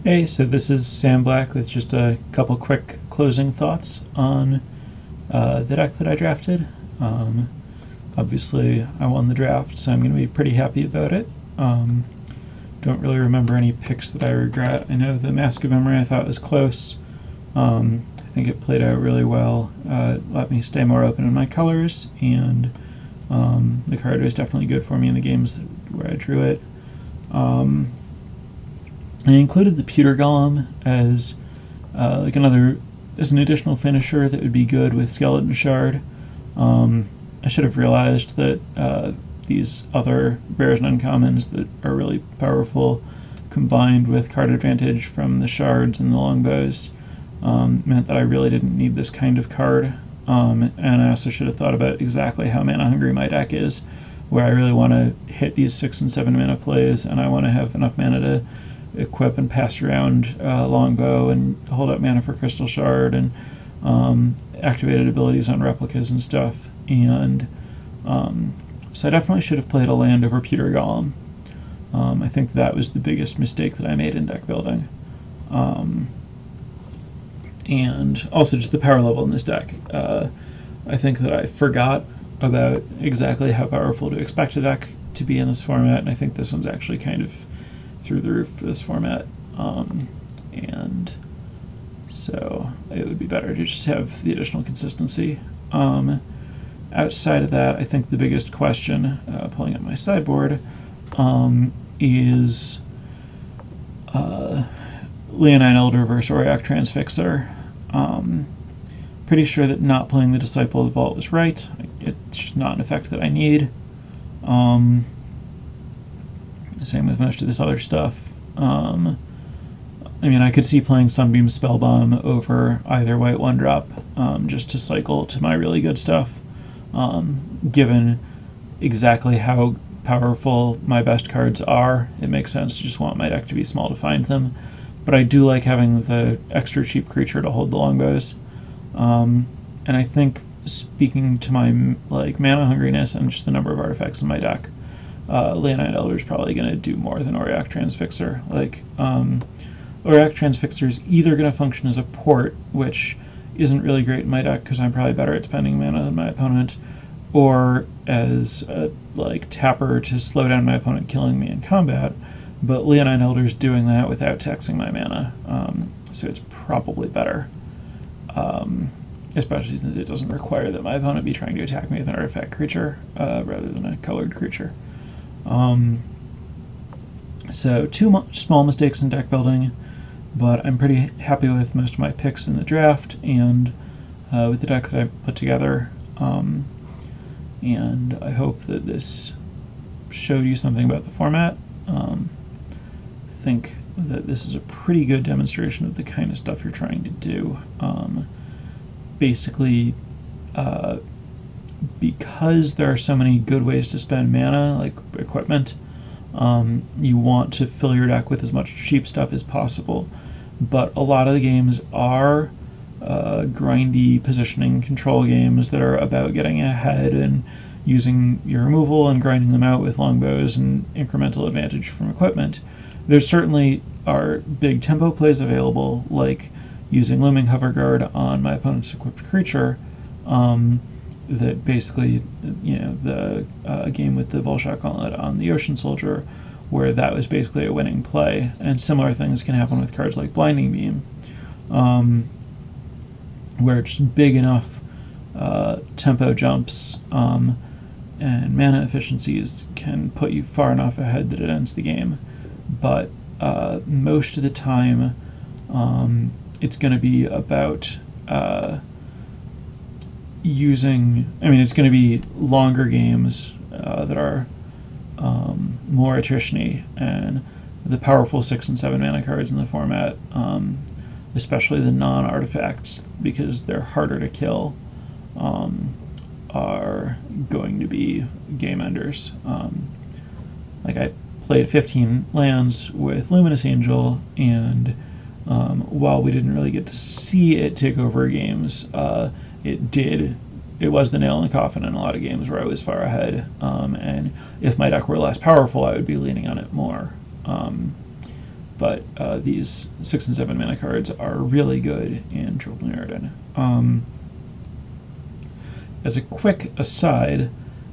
Hey, so this is Sam Black with just a couple quick closing thoughts on the deck that I drafted. Obviously, I won the draft, so I'm going to be pretty happy about it. Don't really remember any picks that I regret. I know the Mask of Memory I thought was close. I think it played out really well. Let me stay more open in my colors, and the card was definitely good for me in the games where I drew it. I included the Pewter Golem as as an additional finisher that would be good with Skeleton Shard. I should have realized that these other rares and uncommons that are really powerful, combined with card advantage from the shards and the longbows, meant that I really didn't need this kind of card. And I also should have thought about exactly how mana hungry my deck is, where I really want to hit these 6 and 7 mana plays, and I want to have enough mana to equip and pass around longbow and hold up mana for Crystal Shard and activated abilities on replicas and stuff. And so I definitely should have played a land over Pewter Golem. I think that was the biggest mistake that I made in deck building. And also just the power level in this deck. I think that I forgot about exactly how powerful to expect a deck to be in this format, and I think this one's actually kind of through the roof for this format. And so it would be better to just have the additional consistency. Outside of that, I think the biggest question, pulling up my sideboard, is Leonine Elder versus Auriok Transfixer. Pretty sure that not playing the Disciple of the Vault was right. It's just not an effect that I need. Same with most of this other stuff. I mean, I could see playing Sunbeam Spellbomb over either white 1-drop, just to cycle to my really good stuff. Given exactly how powerful my best cards are, it makes sense to just want my deck to be small to find them. But I do like having the extra cheap creature to hold the longbows. And I think, speaking to my mana hungriness and just the number of artifacts in my deck, Leonine Elder is probably going to do more than Auriok Transfixer. Auriok Transfixer is either going to function as a port, which isn't really great in my deck because I'm probably better at spending mana than my opponent, or as a tapper to slow down my opponent killing me in combat. But Leonine Elder is doing that without taxing my mana, so it's probably better. Especially since it doesn't require that my opponent be trying to attack me with an artifact creature rather than a colored creature. So two small mistakes in deck building, but I'm pretty happy with most of my picks in the draft and with the deck that I put together. And I hope that this showed you something about the format. I think that this is a pretty good demonstration of the kind of stuff you're trying to do. Basically, because there are so many good ways to spend mana, like equipment, you want to fill your deck with as much cheap stuff as possible. But a lot of the games are grindy positioning control games that are about getting ahead and using your removal and grinding them out with longbows and incremental advantage from equipment. There certainly are big tempo plays available, like using Looming Hoverguard on my opponent's equipped creature, that basically, the game with the Volshok Gauntlet on the Ocean Soldier, where that was basically a winning play. And similar things can happen with cards like Blinding Beam, where it's big enough tempo jumps and mana efficiencies can put you far enough ahead that it ends the game. But most of the time, it's going to be about it's going to be longer games that are more attrition-y, and the powerful 6 and 7 mana cards in the format, especially the non-artifacts, because they're harder to kill, are going to be game enders. I played 15 lands with Luminous Angel, and while we didn't really get to see it take over games, it was the nail in the coffin in a lot of games where I was far ahead, and if my deck were less powerful, I would be leaning on it more. but these 6 and 7 mana cards are really good in Triple Mirrodin. As a quick aside,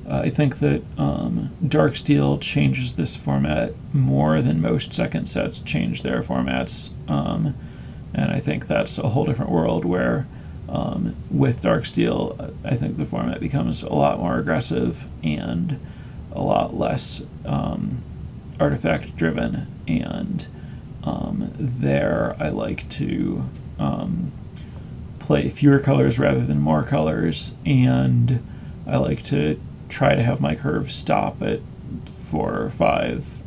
I think that Darksteel changes this format more than most second sets change their formats, and I think that's a whole different world where with Darksteel, I think the format becomes a lot more aggressive and a lot less artifact driven, and there I like to play fewer colors rather than more colors, and I like to try to have my curve stop at 4 or 5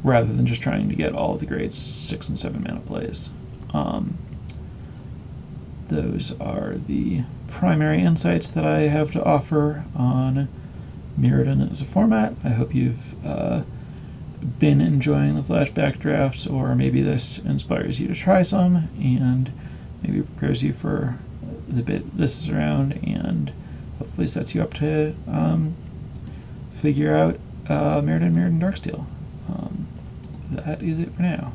rather than just trying to get all of the great 6 and 7 mana plays. Those are the primary insights that I have to offer on Mirrodin as a format. I hope you've been enjoying the flashback drafts, or maybe this inspires you to try some and maybe prepares you for the bit this is around, and hopefully sets you up to figure out Mirrodin Darksteel. That is it for now.